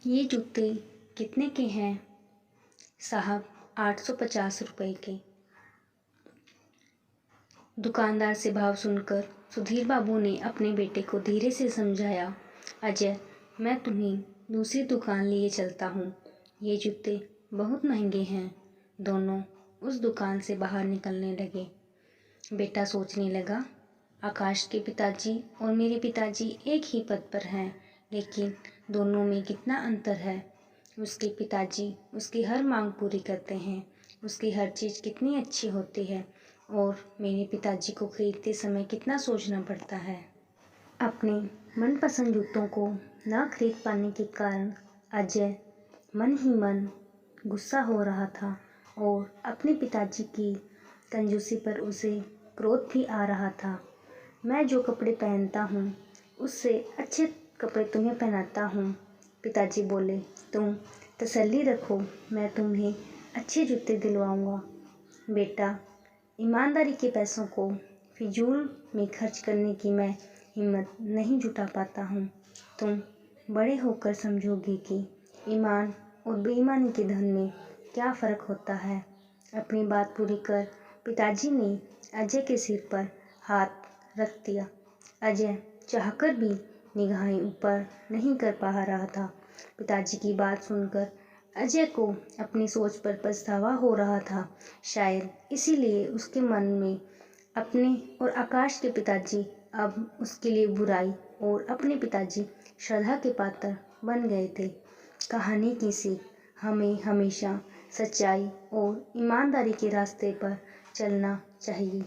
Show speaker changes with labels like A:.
A: ये जूते कितने के हैं साहब? 850 रुपए के। दुकानदार से भाव सुनकर सुधीर बाबू ने अपने बेटे को धीरे से समझाया, अजय, मैं तुम्हें दूसरी दुकान लिए चलता हूँ। ये जूते बहुत महंगे हैं। दोनों उस दुकान से बाहर निकलने लगे। बेटा सोचने लगा, आकाश के पिताजी और मेरे पिताजी एक ही पद पर हैं, लेकिन दोनों में कितना अंतर है। उसके पिताजी उसकी हर मांग पूरी करते हैं, उसकी हर चीज़ कितनी अच्छी होती है, और मेरे पिताजी को खरीदते समय कितना सोचना पड़ता है। अपने मनपसंद जूतों को ना खरीद पाने के कारण अजय मन ही मन गुस्सा हो रहा था और अपने पिताजी की कंजूसी पर उसे क्रोध भी आ रहा था। मैं जो कपड़े पहनता हूँ उससे अच्छे कपड़े तुम्हें पहनाता हूँ। पिताजी बोले, तुम तसल्ली रखो, मैं तुम्हें अच्छे जूते दिलवाऊंगा। बेटा, ईमानदारी के पैसों को फिजूल में खर्च करने की मैं हिम्मत नहीं जुटा पाता हूँ। तुम बड़े होकर समझोगे कि ईमान और बेईमानी के धन में क्या फ़र्क होता है। अपनी बात पूरी कर पिताजी ने अजय के सिर पर हाथ रख दिया। अजय चाहकर भी निगाहें ऊपर नहीं कर पा रहा था। पिताजी की बात सुनकर अजय को अपनी सोच पर पछतावा हो रहा था। शायद इसीलिए उसके मन में अपने और आकाश के पिताजी अब उसके लिए बुराई और अपने पिताजी श्रद्धा के पात्र बन गए थे। कहानी की सीख, हमें हमेशा सच्चाई और ईमानदारी के रास्ते पर चलना चाहिए।